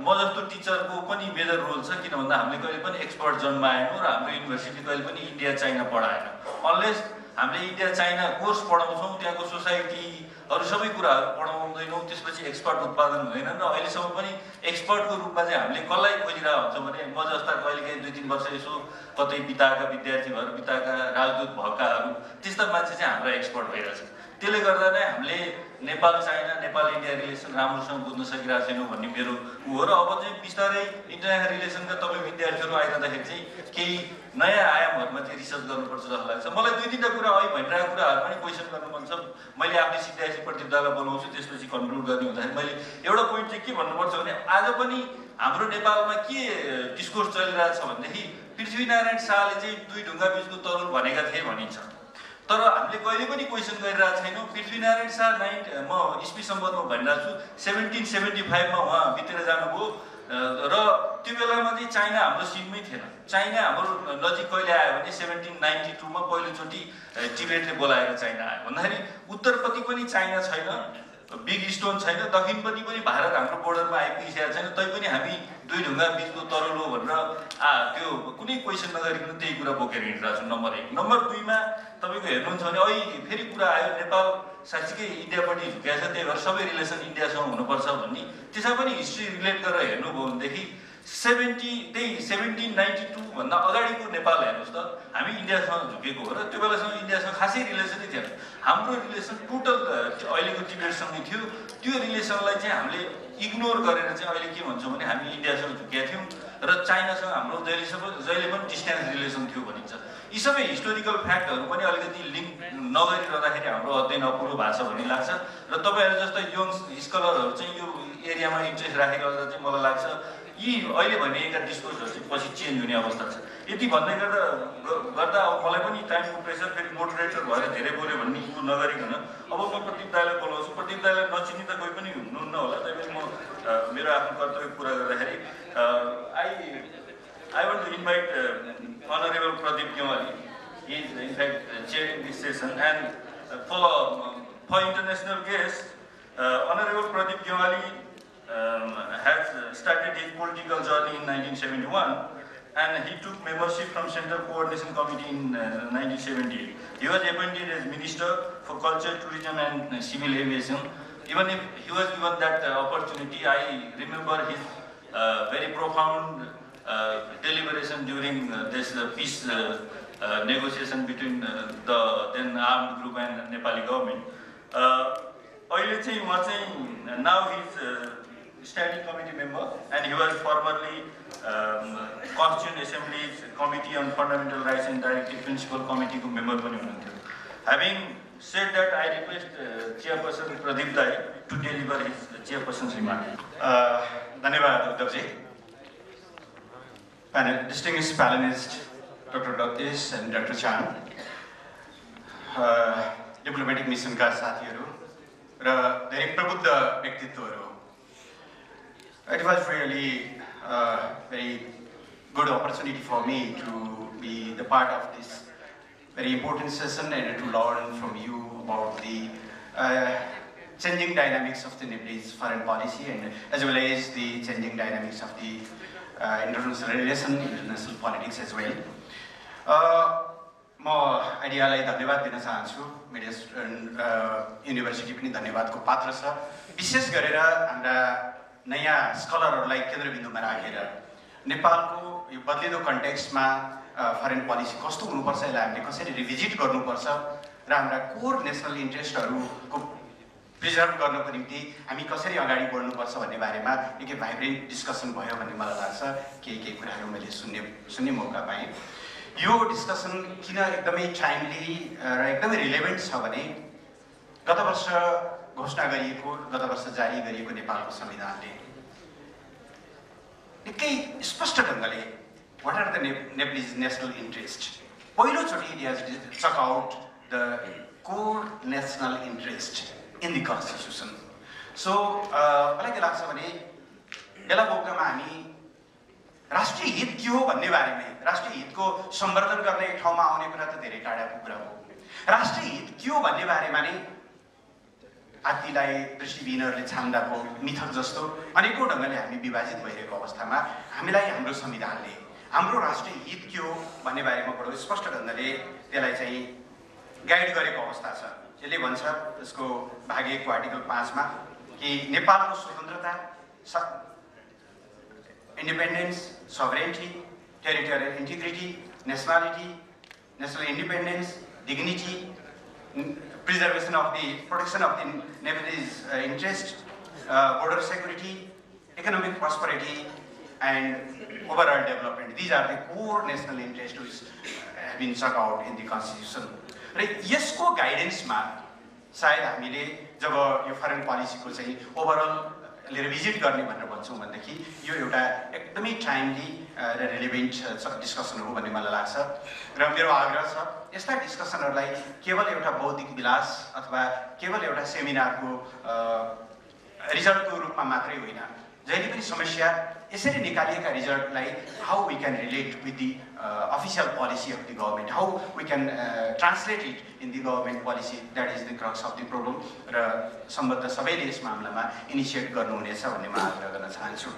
म जस्तो टिचरको पनि मेजर रोल छ किन भन्दा हामीले कहिले पनि एक्सपर्ट जन्माएनौँ र हाम्रो युनिभर्सिटी कहिले पनि इन्डिया चाइना पढाएन अनलेस हामीले इन्डिया चाइना कोर्स पढाउँछौँ त्यहाँको सोसाइटी अरू सबै कुराहरू पढाउँदैनौँ त्यसपछि एक्सपर्ट उत्पादन हुँदैन र अहिलेसम्म पनि एक्सपर्टको रूपमा चाहिँ हामीले कसलाई खोजिरहेको हुन्छौँ भने म जस्ता कहिलेकाहीँ 2-3 वर्ष यसो कतै बिताएका विद्यार्थीहरू बिताएका राजदूत भएकाहरू त्यस्ता मान्छे चाहिँ हाम्रो एक्सपर्ट भइरहेछ त्यसले गर्दा नै हामीले Nepal China Nepal India relation राम्रोसँग बुझ्न सकिरहेको छैनौँ भन्ने मेरो हो र अब चाहिँ बिस्तारै इन्टरनेसनल रिलेसनका तपाईँ विद्यार्थीहरू आइरहँदाखेरि चाहिँ केही नयाँ आयामहरूमा चाहिँ रिसर्च गर्नुपर्छ जस्तो लाग्छ मलाई 2-3 कुरा अहिले भनिरहेको कुराहरू पनि क्वेसन गर्नु मन छ मैले आफ्नो सिद्धाएपछि प्रतियोगितालाई बोलाउँछु त्यसपछि कन्क्लुड गर्ने हुँदाखेरि मैले एउटा पोइन्ट चाहिँ के भन्नुपर्छ भने आज पनि हाम्रो नेपालमा के डिस्कोर्स चलिरहेको छ भनेदेखि पृथ्वीनारायण शाहले चाहिँ दुई ढुङ्गा बीचको तरुल भनेका थिए भनिन्छ तर हामीले कहिले पनि क्वेसन गरिरहेको छैनौँ पृथ्वीनारायण शाह म इस्वी सम्बन्धमा भनिरहेको छु 1775 मा उहाँ बितेर जानुभयो र त्यो बेलामा चाहिँ चाइना हाम्रो सिममै थिएन चाइना हाम्रो नजिक कहिले आयो भने 1792 मा पहिलोचोटि टिबेटले बोलाएर चाइना आयो भन्दाखेरि उत्तरपट्टि पनि चाइना छैन बिग स्टोन छैन दक्षिणपट्टि पनि भारत हाम्रो बोर्डरमा आइपुगिसकेको छैन तैपनि हामी दुई ढुङ्गा बीचको तरुलो भनेर त्यो कुनै क्वेसन नगरिकन त्यही कुरा बोकेर हिँडिरहेको छु नम्बर 1 नम्बर 2 मा तपाईको हेर्नुहुन्छ भने अहिले फेरि कुरा आयो नेपाल साँच्चीकै इन्डियापट्टि झुकेको छ त्यही भएर सबै रिलेसन इन्डियासँग हुनुपर्छ भन्ने त्यसमा पनि हिस्ट्री रिलेट गरेर हेर्नुभयो भनेदेखि 1792 भन्दा अगाडिको नेपाल हेर्नुहोस् त हामी इन्डियासँग झुकेको हो र त्यो बेलासँग इन्डियासँग खासै रिलेसनै थिएन हाम्रो रिलेसन टोटल अहिलेको टिबेटसँगै थियो त्यो रिलेसनलाई चाहिँ हामीले इग्नोर गरेर चाहिँ अहिले के भन्छौँ भने हामी इन्डियासँग झुकेका थियौँ र चाइनासँग हाम्रो जहिले पनि डिस्टेन्स रिलेसन थियो भनिन्छ यी सबै हिस्टोरिकल फ्याक्टहरू पनि अलिकति लिङ्क नगरिरहँदाखेरि हाम्रो अध्ययन अपुरो भएको छ भन्ने लाग्छ र तपाईँहरू जस्तै यङ स्कलरहरू चाहिँ यो एरियामा इन्ट्रेस्ट राखेर चाहिँ मलाई लाग्छ यी अहिले भनिएका डिस्कोर्सहरू चाहिँ पछि चेन्ज हुने अवस्था छ यति भन्दै गर्दा अब मलाई पनि टाइमको प्रेसर फेरि मोडरेटर भएर धेरै बोल्यो भन्ने कुरो नगरिकन अब म प्रदीप दाईलाई बोलाउँछु प्रदीप दाईलाई नचिनी त कोही पनि हुनुहुन्न होला त्यही म मेरो आफ्नो कर्तव्य पुरा गर्दाखेरि I want to invite Honorable Pradeep Gyawali. He is in fact chairing this session and for international guests, Honorable Pradeep Gyawali has started his political journey in 1971 and he took membership from Central Coordination Committee in 1978. He was appointed as Minister for Culture, Tourism and Civil Aviation. Even if he was given that opportunity, I remember his very profound deliberation during this peace negotiation between the then armed group and Nepali government. Now he is standing committee member and he was formerly Constituent Assembly's Committee on Fundamental Rights and Directive Principle Committee member. Having said that, I request Chairperson Pradeep Dai to deliver his Chairperson's remark. Dhanyavad Uddabji. Distinguished panelists, Dr. Dattesh and Dr. Chang, diplomatic mission का साथीहरू र धेरै प्रबुद्ध व्यक्तित्वहरू. It was really a very good opportunity for me to be the part of this very important session and to learn from you about the changing dynamics of the Nepalese foreign policy and as well as the changing dynamics of the international relation, international politics as well. म आइडियालाई धन्यवाद दिन चाहन्छु media university पनि धन्यवादको पात्र छ विशेष गरेर हाम्रा नयाँ स्कलरहरूलाई केन्द्रबिन्दुमा राखेर नेपालको यो बदलिदो कन्टेक्स्टमा फरेन पोलिसी कस्तो हुनुपर्छ यसलाई हामीले कसरी रिभिजिट गर्नुपर्छ र हाम्रा कोर नेसनल इन्ट्रेस्टहरूको प्रिजर्भ गर्नको निम्ति हामी कसरी अगाडि बढ्नुपर्छ भन्ने बारेमा निकै भाइब्रेन्ट डिस्कसन भयो भन्ने मलाई लाग्छ केही कुराहरू मैले सुन्ने मौका पाएँ यो डिस्कसन किन एकदमै टाइमली र एकदमै रिलेभेन्ट छ भने गत वर्ष घोषणा गरिएको गत वर्ष जारी गरिएको नेपालको संविधानले निकै स्पष्ट ढङ्गले what are the Nepalese national interest पहिलोचोटि it has chalk out the core national interest in the constitution so मलाई के लाग्छ भने बेला मौकामा हामी राष्ट्रिय हित के हो भन्ने बारेमै राष्ट्रिय हितको सम्वर्धन गर्ने ठाउँमा आउने कुरा त धेरै टाढाको कुरा हो राष्ट्रिय हित के हो भन्ने बारेमा नै हात्तीलाई दृष्टिविहीनहरूले छान्दाको मिथक जस्तो अनेकौं ढङ्गले हामी विभाजित भइरहेको अवस्थामा हामीलाई हाम्रो संविधानले हाम्रो राष्ट्रिय हित के हो भन्ने बारेमा बडो स्पष्ट ढङ्गले त्यसलाई चाहिँ गाइड गरेको अवस्था छ यसले भन्छ त्यसको भाग 1 को आर्टिकल 5 मा कि नेपालको स्वतन्त्रता independence, sovereignty, territorial integrity, nationality, national independence, dignity, preservation of the protection of the Nepalese interest, border security, economic prosperity, and overall development. These are the core national interests which have been struck out in the constitution. Right? यसको गाइडेन्समा सायद हामीले जब यो foreign पोलिसीको चाहिँ overall revisit गर्ने भनेर भन्छौँ भनेदेखि यो एउटा एकदमै टाइमली र रिलेभेन्ट डिस्कसन हो भन्ने मलाई लाग्छ र मेरो आग्रह छ यस्ता डिस्कसनहरूलाई केवल एउटा बौद्धिक विलास अथवा केवल एउटा सेमिनारको रिजल्टको रूपमा मात्रै होइन जहिले पनि समस्या यसरी निकालिएका रिजल्टलाई how we can relate with the official policy of the government how we can translate it in the government policy that is the crux of the problem र सम्बद्ध सबैले यस मामलामा इनिसिएट गर्नुहुनेछ भन्ने म आग्रह गर्न चाहन्छु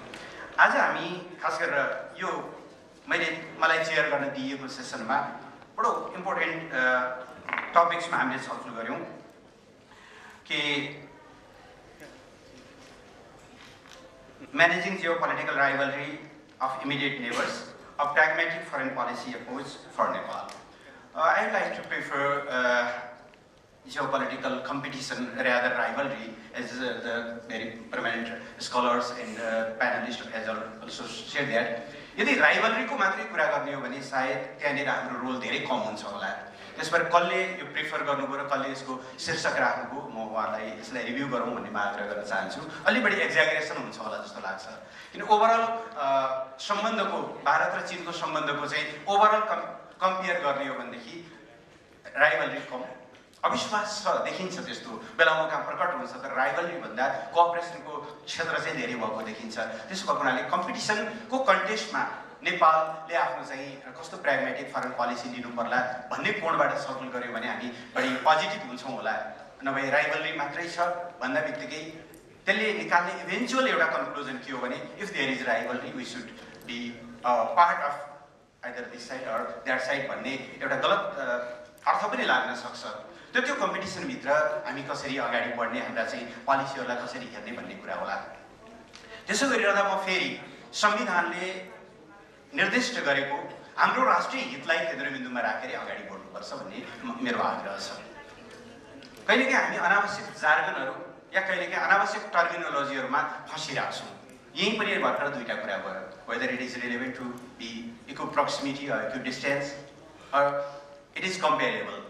आज हामी खास गरेर यो मलाई चेयर गर्न दिइएको सेसनमा बडो इम्पोर्टेन्ट टपिक्समा हामीले छलफल गऱ्यौँ कि managing geopolitical rivalry of immediate neighbors, a pragmatic foreign policy approach for Nepal. I would like to prefer geopolitical competition rather rivalry, as the very prominent scholars and panelists has also shared that. यदि rivalry को मात्रै कुरा गर्ने हो भने सायद त्यहाँनिर हाम्रो रोल धेरै कम हुन्छ होला त्यसबाट कसले यो प्रिफर गर्नुभयो र कसले यसको शीर्षक राख्नुभयो म उहाँलाई यसलाई रिभ्यू गरौँ भन्ने म आग्रह गर्न चाहन्छु अलि बढी एक्जागरेसन हुन्छ होला जस्तो लाग्छ किन ओभरअल सम्बन्धको भारत र चीनको सम्बन्धको चाहिँ ओभरअल कम्पेयर गर्ने हो भनेदेखि राइभलरी कम अविश्वास छ देखिन्छ त्यस्तो बेला मौका प्रकट हुन्छ तर राइभलरी भन्दा कोअपरेसनको क्षेत्र चाहिँ धेरै भएको देखिन्छ त्यसो भएको हुनाले कम्पिटिसनको कन्टेस्टमा नेपालले आफ्नो चाहिँ कस्तो प्र्याग्मेटिक फरेन पोलिसी लिनु पर्ला भन्ने कोणबाट छलफल गर्यो भने हामी बढी पोजिटिभ हुन्छौँ होला नभए राइभलरी मात्रै छ भन्दा बित्तिकै त्यसले निकाल्ने इभेन्चुअल एउटा कन्क्लुजन के हो भने if there is rivalry we should be part of either this side or that side भन्ने एउटा गलत अर्थ पनि लाग्न सक्छ त्यो कम्पिटिसनभित्र हामी कसरी अगाडि बढ्ने हाम्रा चाहिँ पोलिसीहरूलाई कसरी हेर्ने भन्ने कुरा होला त्यसो गरिरहँदा म फेरि संविधानले निर्दिष्ट गरेको हाम्रो राष्ट्रिय हितलाई केन्द्रबिन्दुमा राखेर अगाडि बढ्नुपर्छ भन्ने मेरो आग्रह छ कहिलेकाहीँ हामी अनावश्यक जार्गनहरू या कहिलेकाहीँ अनावश्यक टर्मिनोलोजीहरूमा फँसिरहेको छौँ यही पनि भर्खर दुईटा कुरा भयो whether it is relevant to be equiproximity or equidistance or it is comparable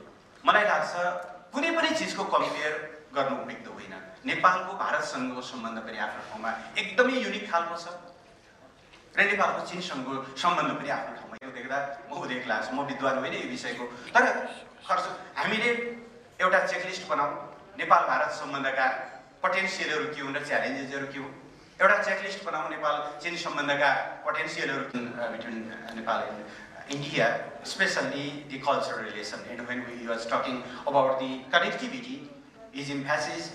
मलाई लाग्छ कुनै पनि चिजको कम्पेयर गर्नु उपयुक्त होइन नेपालको भारतसँगको सम्बन्ध पनि आफ्नो ठाउँमा एकदमै युनिक खालको छ र नेपालको चीनसँगको सम्बन्ध पनि आफ्नो ठाउँमा यो देख्दा म उदेक लाग्छ म विद्वान होइन यो विषयको तर खर्च हामीले एउटा चेकलिस्ट बनाऊ नेपाल भारत सम्बन्धका पोटेन्सियलहरू के हुन् र च्यालेन्जेसहरू के हुन् एउटा चेकलिस्ट बनाऊ नेपाल चीन सम्बन्धका पोटेन्सियलहरू between Nepal India, especially the cultural relation. And when we was talking about the connectivity, his emphasis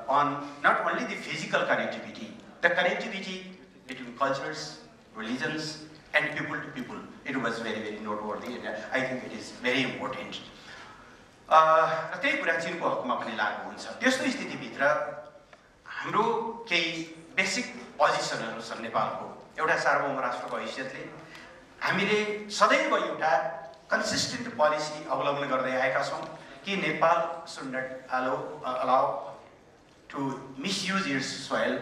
on not only the physical connectivity, the connectivity between cultures, religions, and people to people. It was very, very noteworthy, and I think it is very important. त्यही कुरा चीनको हकमा पनि लागू हुन्छ। त्यस्तो स्थितिभित्र हाम्रो केही बेसिक पोजिसनहरू छन् नेपालको एउटा सार्वभौम राष्ट्रको हैसियतले हामीले सदैव एउटा कन्सिस्टेन्ट पोलिसी अवलम्बन गर्दै आएका छौँ कि Nepal should not allow to misuse its soil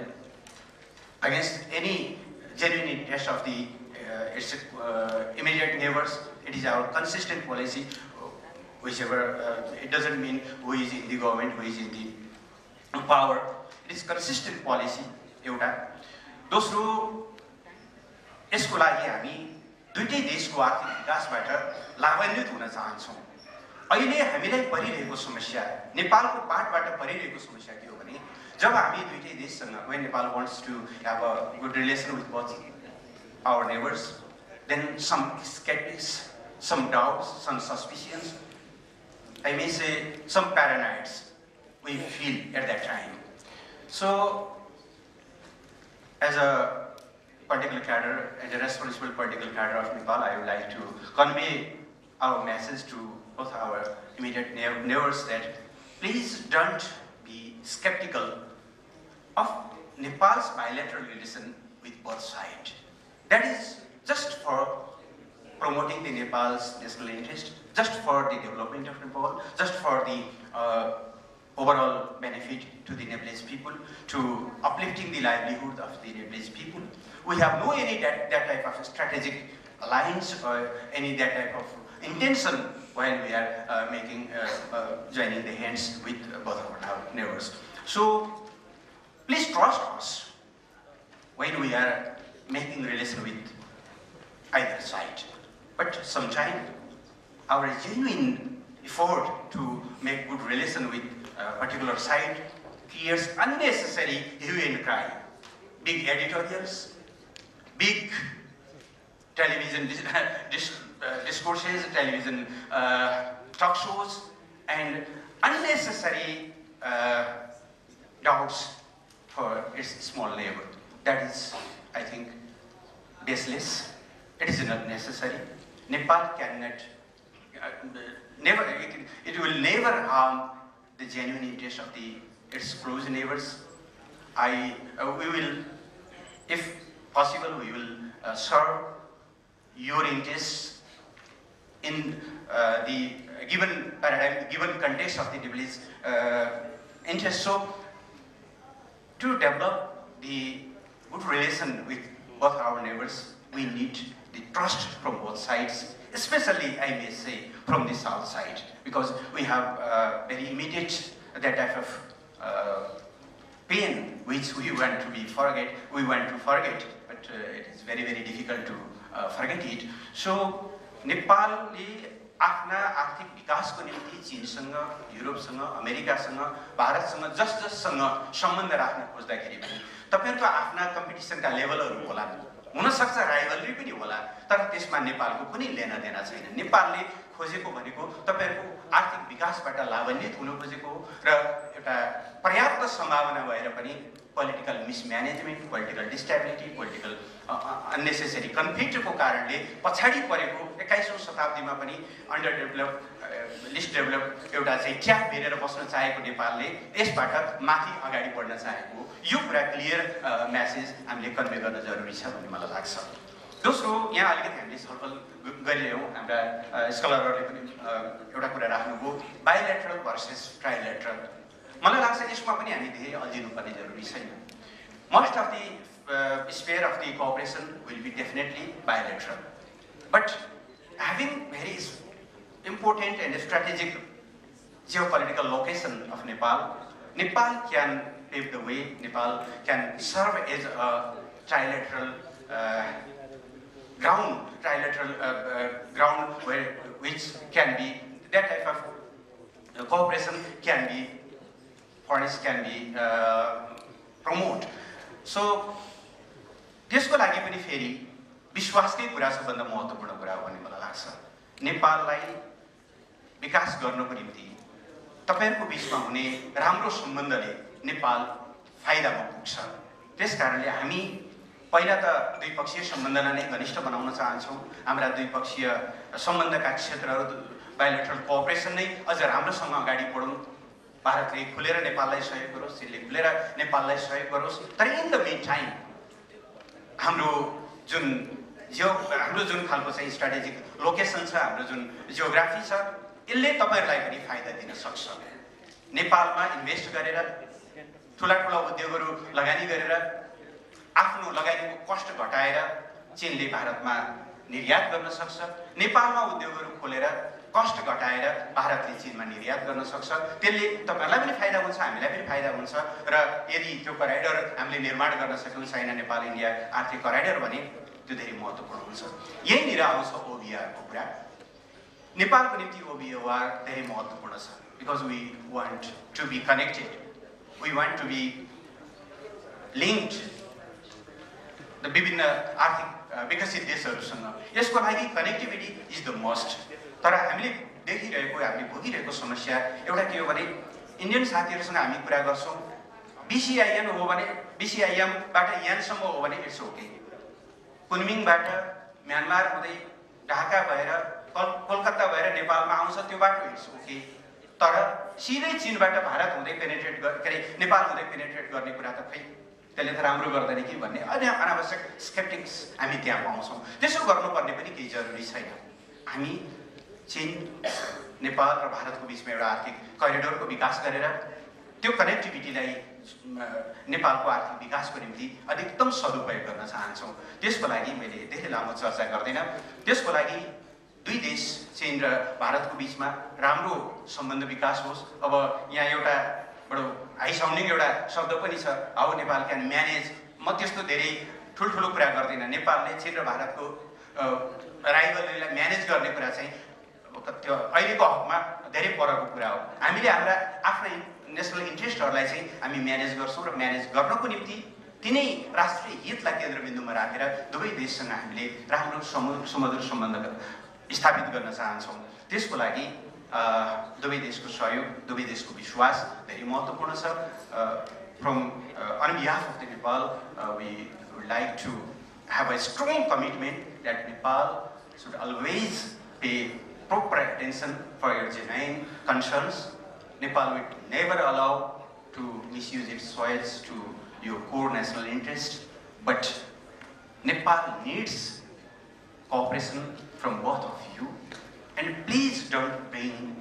against any genuine interest of the its immediate neighbors. It is our consistent policy, whichever it doesn't mean who is in the government, who is in the power. It is consistent policy. एउटा दोस्रो यसको लागि हामी दुईटै देशको आर्थिक विकासबाट लाभान्वित हुन चाहन्छौँ। अहिले हामीलाई परिरहेको समस्या नेपालको पाटबाट परिरहेको समस्या के हो भने जब हामी दुईटै देशसँग when Nepal wants to have a good relation with both our neighbors, then some skeptics, some doubts, some suspicions, I may say some paranoids we feel at that time. So as a political cadre, as a responsible political cadre of Nepal, I would like to convey our message to both our immediate neighbors that please don't be skeptical of Nepal's bilateral relation with both sides. That is just for promoting the Nepal's national interest, just for the development of Nepal, just for the overall benefit to the Nepalese people, to uplifting the livelihood of the Nepalese people. We have no any that type of strategic alliance or any that type of intention when we are joining the hands with both our neighbors. So please trust us when we are making relation with either side. But sometimes our genuine effort to make good relation with a particular side creates unnecessary hue and cry. Big editorials, big television discourses, television talk shows, and unnecessary doubts for its small neighbor. That is, I think, baseless. It is not necessary. Nepal cannot, it will never harm the genuine interest of its close neighbors. We will, if possible, we will serve your interests in the given paradigm, given context of the Nepalese interest. So, to develop the good relation with both our neighbors, we need the trust from both sides, especially, I may say, from the south side, because we have very immediate that type of pain which we want to forget, but it is very, very difficult to forget it. So, Nepal आफ्ना आर्थिक विकासको निम्ति चीनसँग, युरोपसँग, अमेरिकासँग, भारतसँग जससँग सम्बन्ध राख्न खोज्दाखेरि पनि तपाईहरुको आफ्ना कम्पिटिसनका लेभलहरु होला, हुन सक्छ राइभलरी पनि होला, तर त्यसमा नेपालको कुनै लेनादेना छैन। नेपालले खोजेको भनेको तपाईहरुको आर्थिक विकासबाट लाभान्वित हुन खोजेको र एउटा पर्याप्त सम्भावना भएर पनि political mismanagement, political destability, political unnecessary कन्फ्लिक्टको कारणले पछाडी परेको 21औं शताब्दीमा पनि अन्डर डेभलप लिस्ट डेभलप एउटा चाहिँ ट्र्याक भेरेर बस्न चाहेको नेपालले यसबाट माथि अगाडि बढ्न चाहेको यो कुरा क्लियर मेसेज हामीले कन्भे गर्न जरुरी छ भन्ने मलाई लाग्छ। दोस्रो यहाँ अलिकति हामीले छलफल गरिरहेछौँ, हाम्रा स्कलरहरूले पनि एउटा कुरा राख्नुभयो बाइलेटरल भर्सेस ट्राइलेटरल। मलाई लाग्छ यसमा पनि हामी धेरै अल्झिनुपर्ने जरुरी छैन। Most of the sphere of the cooperation will be definitely bilateral, but having very important and strategic geopolitical location of Nepal, Nepal can pave the way. Nepal can serve as a trilateral ground, which can be that type of cooperation can be furnished, can be promoted. So, त्यसको लागि पनि फेरि विश्वासकै कुरा सबभन्दा महत्त्वपूर्ण कुरा हो भन्ने मलाई लाग्छ। नेपाललाई विकास गर्नको निम्ति तपाईहरुको बीचमा हुने राम्रो सम्बन्धले नेपाल फाइदामा पुग्छ। त्यसकारणले हामी पहिला त द्विपक्षीय सम्बन्धलाई नै घनिष्ठ बनाउन चाहन्छौँ। हाम्रा द्विपक्षीय सम्बन्धका क्षेत्रहरू बायोलेटरल कोअपरेसन नै अझ राम्रोसँग अगाडि बढौँ। भारतले खुलेर नेपाललाई सहयोग गरोस्, चीनले खुलेर नेपाललाई सहयोग गरोस्। तर इन द मिन टाइम हाम्रो जुन खालको चाहिँ स्ट्राटेजिक लोकेसन छ, हाम्रो जुन जियोग्राफी छ, यसले तपाईहरुलाई पनि फाइदा दिन सक्छ। नेपालमा इन्भेस्ट गरेर ठुला उद्योगहरू लगानी गरेर आफ्नो लगानीको कस्ट घटाएर चीनले भारतमा निर्यात गर्न सक्छ। नेपालमा उद्योगहरू खोलेर कस्ट घटाएर भारतले चीनमा निर्यात गर्न सक्छ। त्यसले तपाईहरुलाई पनि फाइदा हुन्छ, हामीलाई पनि फाइदा हुन्छ। र यदि त्यो करिडोर हामीले निर्माण गर्न सक्यौँ, चाइना नेपाल इन्डिया आर्थिक करिडोर भने त्यो धेरै महत्त्वपूर्ण हुन्छ। यहीँनिर आउँछ ओबिआरको कुरा। नेपालको निम्ति ओबिआर धेरै महत्त्वपूर्ण छ। Because we want to be connected, we want to be linked the विभिन्न आर्थिक विकसित देशहरूसँग। यसको लागि कनेक्टिभिटी इज द मस्ट। तर हामीले देखिरहेको, हामीले भोगिरहेको समस्या एउटा के हो भने इन्डियन साथीहरूसँग हामी कुरा गर्छौँ, बीसीआईएन हो भने बीसीआईएमबाट यानसम्म हो भने इट्स ओके। कुनमिङबाट म्यानमार हुँदै ढाका भएर कोलकाता भएर नेपालमा आउँछ, त्यो बाटो इट्स ओके। तर सिधै चीनबाट भारत हुँदै पेनिट्रेट के अरे नेपाल हुँदै पेनिट्रेट गर्ने कुरा त खै त्यसले त राम्रो गर्दैन कि भन्ने अनावश्यक स्केप्टिक्स हामी त्यहाँ पाउँछौँ। त्यसो गर्नुपर्ने पनि केही जरुरी छैन। हामी चीन, नेपाल र भारतको बिचमा एउटा आर्थिक करिडोरको विकास गरेर त्यो कनेक्टिभिटीलाई नेपालको आर्थिक विकासको निम्ति अधिकतम सदुपयोग गर्न चाहन्छौँ। त्यसको लागि मैले धेरै लामो चर्चा गर्दिनँ। त्यसको लागि दुई देश चीन र भारतको बिचमा राम्रो सम्बन्ध विकास होस्। अब यहाँ एउटा बडो हाई साउन्डिङ एउटा शब्द पनि छ, हाउ नेपाल क्यान म्यानेज। म त्यस्तो धेरै ठुल्ठुलो कुरा गर्दिनँ। नेपालले चीन र भारतको राइभलरीलाई म्यानेज गर्ने कुरा चाहिँ त्यो अहिलेको हकमा धेरै परको कुरा हो। हामीले हाम्रा आफ्नै नेसनल इन्ट्रेस्टहरूलाई चाहिँ हामी म्यानेज गर्छौँ र म्यानेज गर्नको निम्ति तिनै राष्ट्रिय हितलाई केन्द्रबिन्दुमा राखेर दुवै देशसँग हामीले राम्रो सुमधुर सम्बन्ध स्थापित गर्न चाहन्छौँ। त्यसको लागि दुवै देशको सहयोग, दुवै देशको विश्वास धेरै महत्त्वपूर्ण छ। On behalf of the Nepal, we would like to have a strong commitment that Nepal should always pay proper attention for your genuine concerns. Nepal would never allow to misuse its soils to your core national interest, but Nepal needs cooperation from both of you. And please don't bring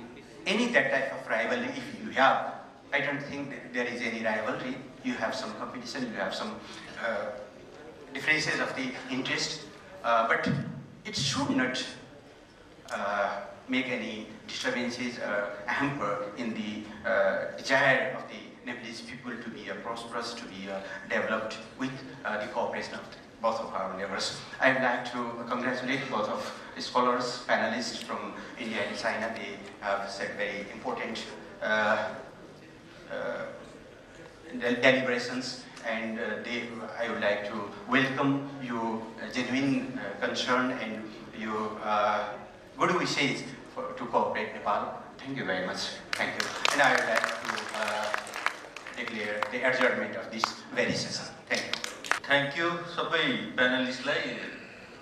any that type of rivalry if you have. I don't think that there is any rivalry. You have some competition, you have some differences of the interest, but it should not make any disturbances hamper in the desire of the Nepalese people to be prosperous, to be developed with the cooperation of both of our neighbors. I would like to congratulate both of the scholars, panelists from India and China. They have said very important deliberations, and I would like to welcome your genuine concern and your good wishes to cooperate Nepal. Thank you very much. Thank you. And I would like to declare the adjournment of this very session. Thank you. Thank you, Sabai panelists.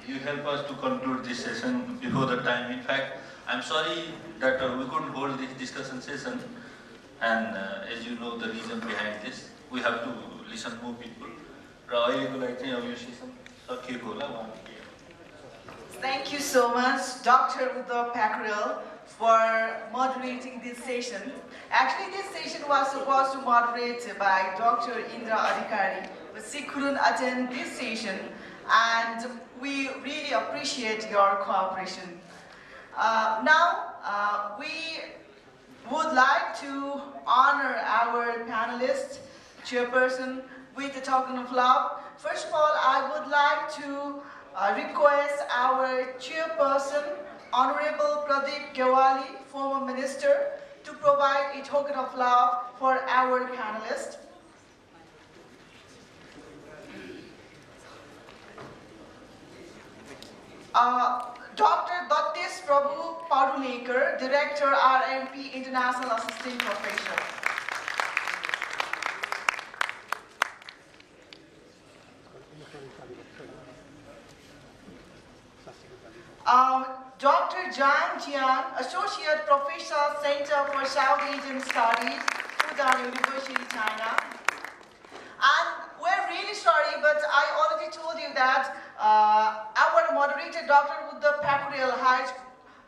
You help us to conclude this session before the time. In fact, I'm sorry that we couldn't hold this discussion session, and as you know the reason behind this, we have to listen more people. Thank you so much, Dr. Uddab Pyakurel, for moderating this session. Actually, this session was supposed to moderate by Dr. Indra Adhikari, but she couldn't attend this session, and we really appreciate your cooperation. Now, we would like to honor our panelists, chairperson, with a token of love. First of all, I would like to request our chairperson, Honorable Pradeep Gyawali, former minister, to provide a token of love for our panelists. Dr. Dattesh Prabhu Parulekar, Director RMP International Assistant Professor. Dr. Zhang Jiegen, Associate Professor, Center for South Asian Studies, Fudan University, China. And we're really sorry, but I already told you that our moderator, Dr. Uddab Pyakurel, has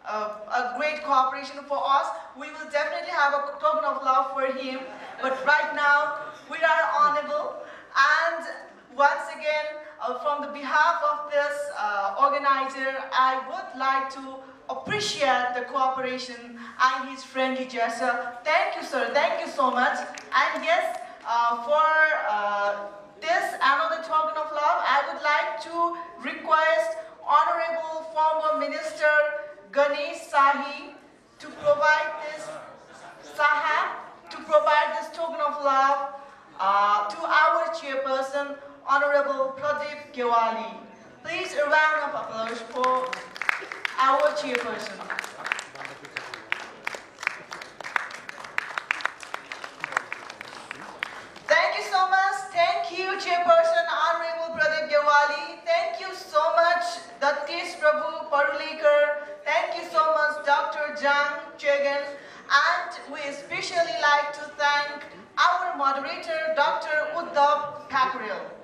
a great cooperation for us. We will definitely have a token of love for him. But right now, we are honorable. And once again, from the behalf of this organizer, I would like to appreciate the cooperation and his friendly gesture. Thank you, sir. Thank you so much. And yes, for this another token of love, I would like to request Honorable Former Minister Ganesh Sahi to provide this token of love to our chairperson, Honorable Pradeep Gyawali. Please a round of applause for our chairperson. Thank you so much. Thank you, Chairperson Honorable Pradeep Gyawali. Thank you so much, Dattesh Prabhu Parulekar. Thank you so much, Dr. Zhang Jiegen. And we especially like to thank our moderator, Dr. Uddab Pyakurel.